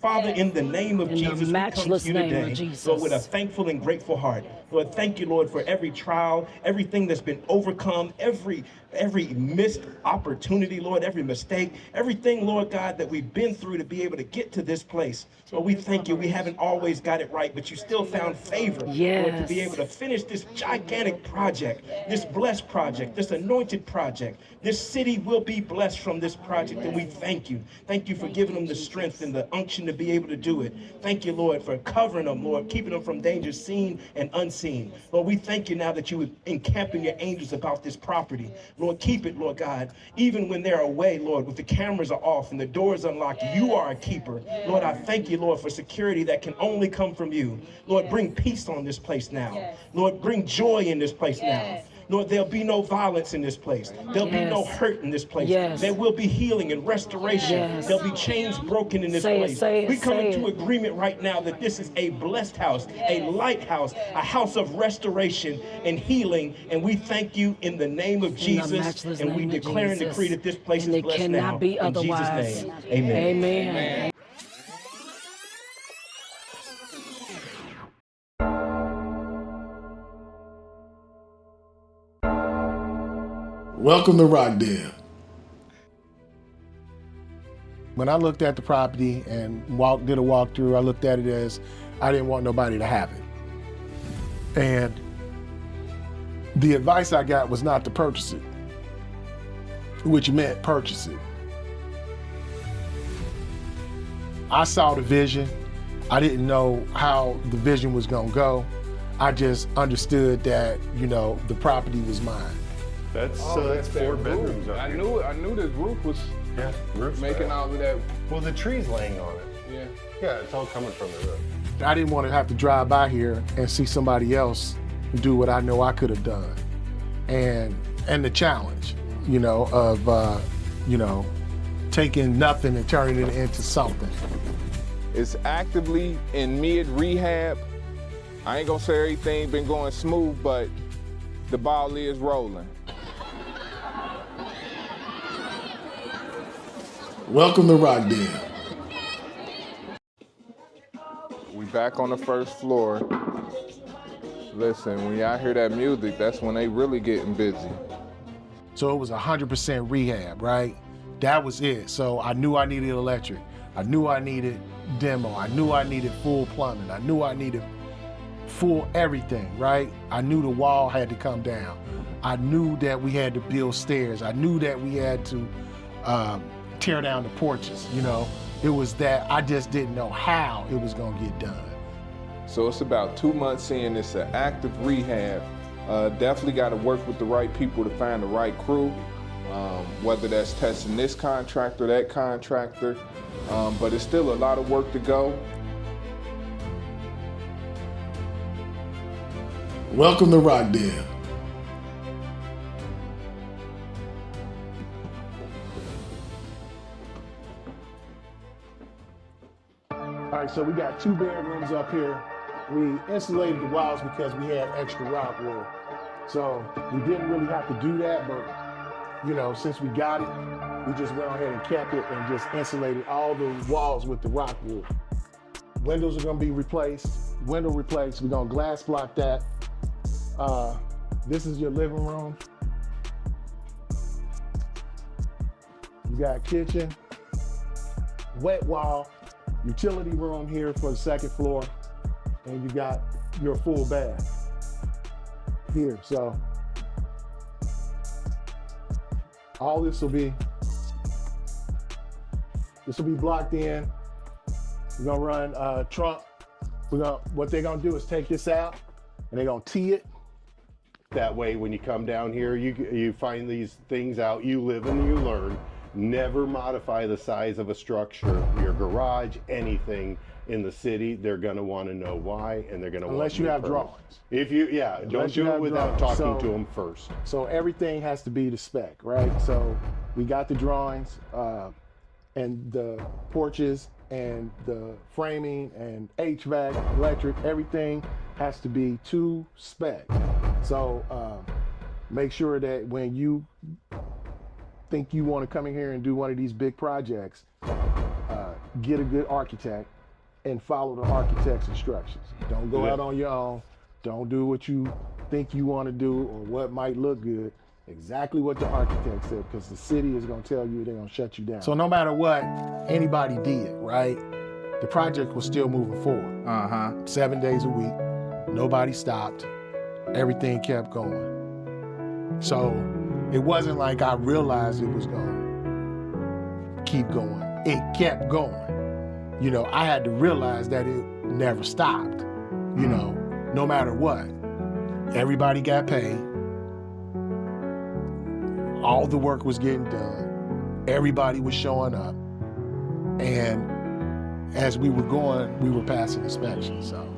Father, in the name of In the Jesus, we come to matchless you name of today, Jesus. Lord, with a thankful and grateful heart. Lord, thank you, Lord, for every trial, everything that's been overcome, every missed opportunity, Lord, every mistake, everything, Lord God, that we've been through to be able to get to this place. Lord, we thank you. We haven't always got it right, but you still found favor, Lord, to be able to finish this gigantic project, this blessed project, this anointed project. This city will be blessed from this project, and we thank you. Thank you for giving them the strength and the unction to be able to do it. Thank you, Lord, for covering them, Lord, keeping them from danger seen and unseen. Lord, we thank you now that you would encamping your angels about this property. Lord, keep it, Lord God. Even when they're away, Lord, with the cameras are off and the doors unlocked, you are a keeper. Lord, I thank you, Lord, for security that can only come from you. Lord, bring peace on this place now. Lord, bring joy in this place now. Lord, there'll be no violence in this place. There'll be no hurt in this place. There will be healing and restoration. There'll be chains broken in this place. We come into agreement right now that this is a blessed house, a lighthouse, a house of restoration and healing. And we thank you in the name of Jesus. And we declare and decree that this place is blessed now. In Jesus' name, amen. Amen. Welcome to Rockdale. When I looked at the property and did a walkthrough, I looked at it as I didn't want nobody to have it. And the advice I got was not to purchase it, which meant purchase it. I saw the vision. I didn't know how the vision was gonna go. I just understood that, the property was mine. That's 4 bedrooms up here. I knew this roof was making all of that. Well, the tree's laying on it. Yeah. Yeah, it's all coming from the roof. I didn't want to have to drive by here and see somebody else do what I know I could have done. And the challenge, of taking nothing and turning it into something. It's actively in mid-rehab. I ain't gonna say everything been going smooth, but the ball is rolling. Welcome to Rockdale. We back on the first floor. Listen, when y'all hear that music, that's when they really getting busy. So it was 100% rehab, right? That was it. So I knew I needed electric. I knew I needed demo. I knew I needed full plumbing. I knew I needed full everything, right? I knew the wall had to come down. I knew that we had to build stairs. I knew that we had to tear down the porches, It was that I just didn't know how it was gonna get done. So it's about 2 months in, it's an active rehab. Definitely gotta work with the right people to find the right crew, whether that's testing this contractor, that contractor, but it's still a lot of work to go. Welcome to Rockdale. All right, so we got 2 bedrooms up here. We insulated the walls because we had extra rock wool. So we didn't really have to do that, but since we got it, we just went ahead and kept it and just insulated all the walls with the rock wool. Windows are gonna be replaced, window replaced. We're gonna glass block that. This is your living room. You got kitchen, wet wall, utility room here for the 2nd floor, and you got your full bath here. So all this will be blocked in. We're gonna run trunk. What they're gonna do is take this out and they're gonna tee it. That way, when you come down here, you find these things out, you live and you learn. Never modify the size of a structure, your garage, anything in the city. They're gonna wanna know why, and they're gonna unless you have drawings. If don't do it without talking to them first. So everything has to be to spec, right? So we got the drawings, and the porches and the framing and HVAC, electric, everything has to be to spec. So make sure that when you think you want to come in here and do one of these big projects, get a good architect and follow the architect's instructions. Don't go Yeah. out on your own. Don't do what you think you want to do or what might look good. Exactly what the architect said, because the city is going to tell you they're going to shut you down. So no matter what anybody did, right, the project was still moving forward. 7 days a week, nobody stopped, everything kept going. So it wasn't like I realized it was going to keep going. It kept going. You know, I had to realize that it never stopped, you know, no matter what. Everybody got paid. All the work was getting done. Everybody was showing up. And as we were going, we were passing inspections, so.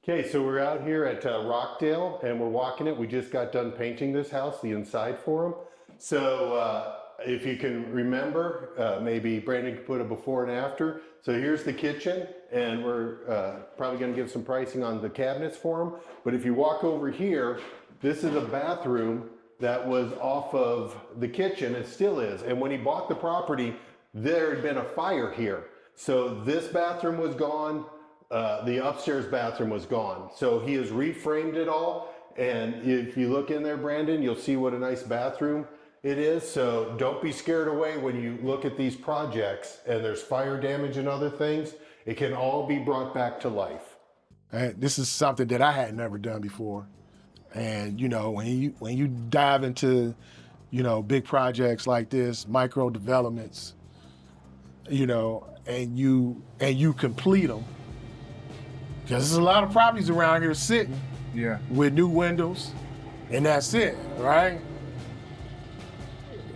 Okay, so we're out here at Rockdale and we're walking it. We just got done painting this house, the inside for them. So if you can remember, maybe Brandon could put a before and after. So here's the kitchen, and we're probably gonna give some pricing on the cabinets for them. But if you walk over here, this is a bathroom that was off of the kitchen, it still is. And when he bought the property, there had been a fire here. So this bathroom was gone, the upstairs bathroom was gone. So he has reframed it all. And if you look in there, Brandon, you'll see what a nice bathroom it is. So don't be scared away when you look at these projects and there's fire damage and other things. It can all be brought back to life. And this is something that I had never done before. And you know, when you dive into, you know, big projects like this, micro developments, you know, and you complete them, because there's a lot of properties around here sitting with new windows, and that's it, right?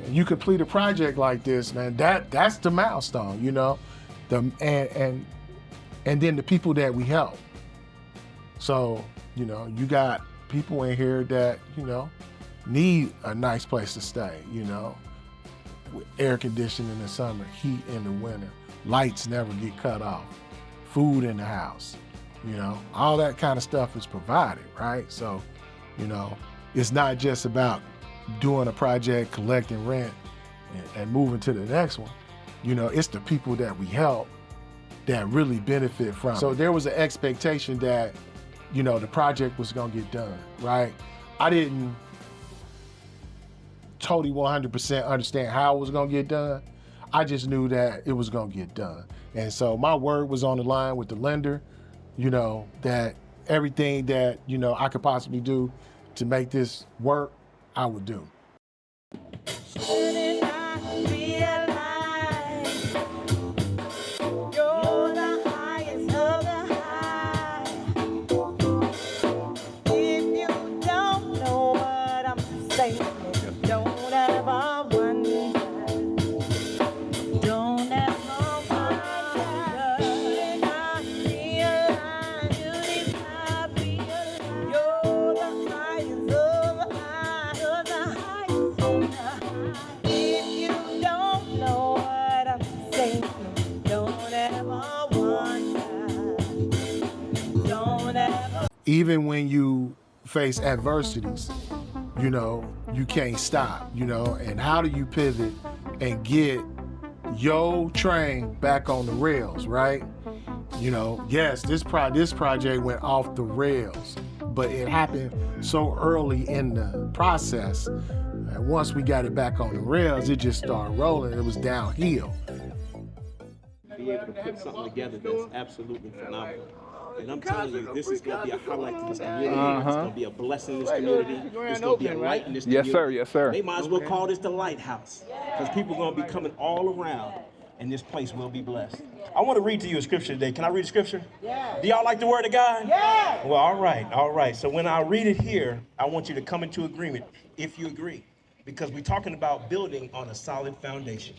You complete a project like this, man, that's the milestone, you know, and then the people that we help. So, you know, you got people in here that, you know, need a nice place to stay, you know, with air conditioning in the summer, heat in the winter, lights never get cut off, food in the house, you know, all that kind of stuff is provided, right? So, you know, it's not just about doing a project, collecting rent, and moving to the next one. You know, it's the people that we help that really benefit from it. So there was an expectation that, you know, the project was gonna get done, right? I didn't totally 100% understand how it was gonna get done. I just knew that it was gonna get done. And so my word was on the line with the lender, you know, that everything that, you know, I could possibly do to make this work, I would do. Even when you face adversities, you know, you can't stop, you know, and how do you pivot and get your train back on the rails, right? You know, yes, this project went off the rails, but it happened so early in the process that once we got it back on the rails, it just started rolling. It was downhill. Be able to put something together that's absolutely phenomenal. And I'm telling you, this is going to be a highlight to this community. It's going to be a blessing in this community. It's going to be a light in this community. Yes, sir. Yes, sir. They might as well call this the lighthouse, because people are going to be coming all around, and this place will be blessed. I want to read to you a scripture today. Can I read a scripture? Yeah. Do y'all like the word of God? Yeah. Well, all right. So when I read it here, I want you to come into agreement if you agree, because we're talking about building on a solid foundation.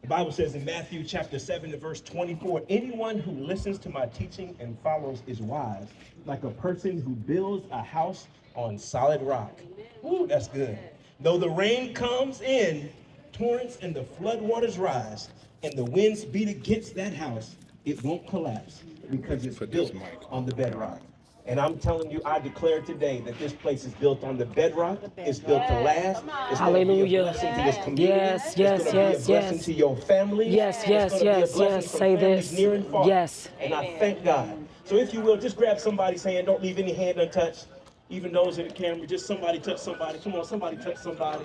The Bible says in Matthew chapter 7 verse 24, anyone who listens to my teaching and follows is wise, like a person who builds a house on solid rock. Ooh, that's good. Though the rain comes in, torrents and the floodwaters rise, and the winds beat against that house, it won't collapse because it's built on the bedrock. And I'm telling you, I declare today that this place is built on the bedrock. It's built to last. It's going to be a Hallelujah. blessing to this community. Yes, It's yes, going to be a yes, blessing yes. to your family. Yes, It's yes, going to be a yes, blessing yes. from Say families this. near and far. Yes. And I thank God. So if you will, just grab somebody's hand. Don't leave any hand untouched. Even those in the camera, just somebody touch somebody. Come on, somebody touch somebody.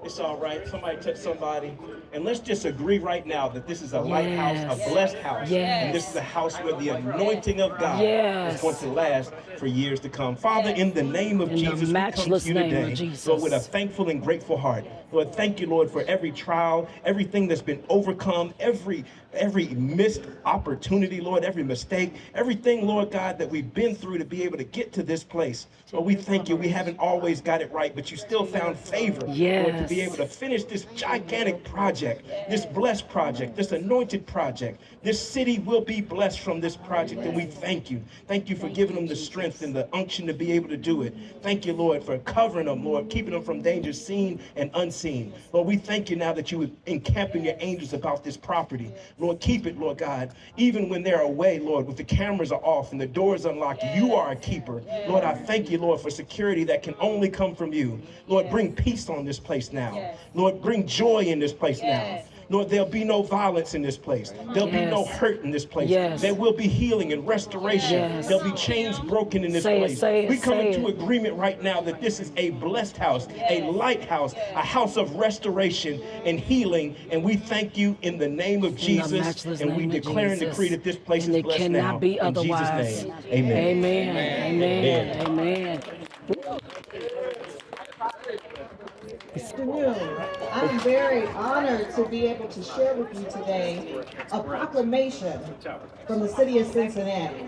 It's all right. Somebody touch somebody. And let's just agree right now that this is a lighthouse, a blessed house. And this is a house where the anointing of God is going to last for years to come. Father, in the name of Jesus, we come to you today, Lord, with a thankful and grateful heart. Lord, thank you, Lord, for every trial, everything that's been overcome, every missed opportunity, Lord, every mistake, everything, Lord God, that we've been through to be able to get to this place. Lord, we thank you. We haven't always got it right, but you still found favor, Lord, to be able to finish this gigantic project, this blessed project, this anointed project. This city will be blessed from this project, and we thank you. Thank you for giving them the strength and the unction to be able to do it. Thank you, Lord, for covering them, Lord, keeping them from danger seen and unseen. Lord, we thank you now that you would encamping your angels about this property. Lord, keep it, Lord God, even when they're away, Lord, with the cameras are off and the doors unlocked. You are a keeper. Lord, I thank you, Lord, for security that can only come from you. Lord, bring peace on this place now. Lord, bring joy in this place now. Lord, there'll be no violence in this place. There'll be no hurt in this place. There will be healing and restoration. There'll be chains broken in this place. We come into agreement right now that this is a blessed house, a lighthouse, a house of restoration and healing. And we thank you in the name of Jesus. And we declare and decree that this place is blessed now. In Jesus' name, amen. Amen. Amen. Amen. Afternoon. I'm very honored to be able to share with you today a proclamation from the city of Cincinnati.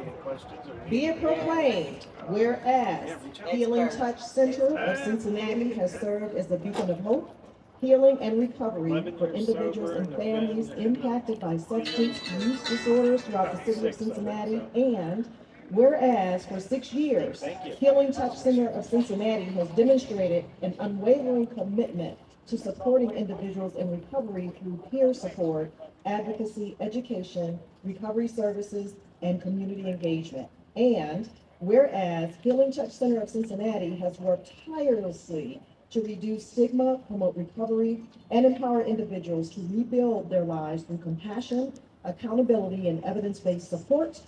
Be it proclaimed, whereas Healing Touch Center of Cincinnati has served as a beacon of hope, healing, and recovery for individuals and families impacted by substance use disorders throughout the city of Cincinnati, and whereas for 6 years, Healing Touch Center of Cincinnati has demonstrated an unwavering commitment to supporting individuals in recovery through peer support, advocacy, education, recovery services, and community engagement. And whereas Healing Touch Center of Cincinnati has worked tirelessly to reduce stigma, promote recovery, and empower individuals to rebuild their lives through compassion, accountability, and evidence-based support.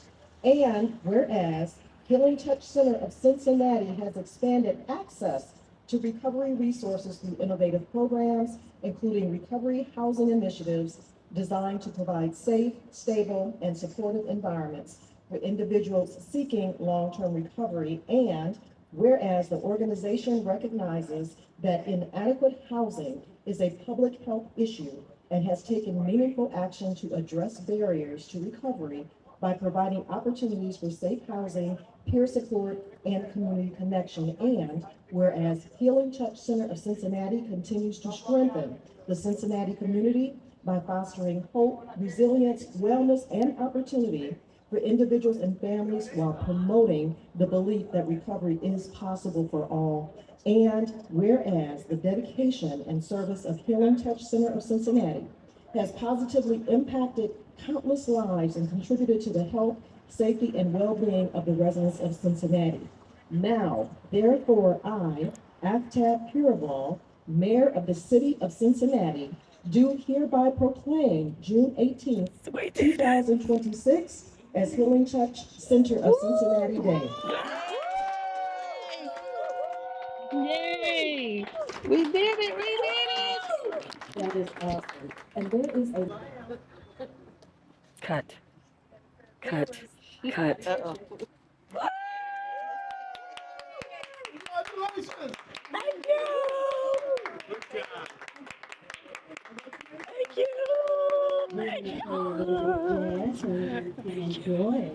And whereas Healing Touch Center of Cincinnati has expanded access to recovery resources through innovative programs, including recovery housing initiatives designed to provide safe, stable, and supportive environments for individuals seeking long-term recovery. And whereas the organization recognizes that inadequate housing is a public health issue and has taken meaningful action to address barriers to recovery by providing opportunities for safe housing, peer support, and community connection. And whereas Healing Touch Center of Cincinnati continues to strengthen the Cincinnati community by fostering hope, resilience, wellness, and opportunity for individuals and families while promoting the belief that recovery is possible for all. And whereas the dedication and service of Healing Touch Center of Cincinnati has positively impacted countless lives and contributed to the health, safety, and well-being of the residents of Cincinnati. Now, therefore, I, Aftab Puraball, Mayor of the City of Cincinnati, do hereby proclaim June 18th, 2026 as Healing Touch Center of Cincinnati Day. Yay! We did it! We did it! That is awesome. And there is a Cut. Cut. Cut. Thank you! Thank you! Thank you! enjoy.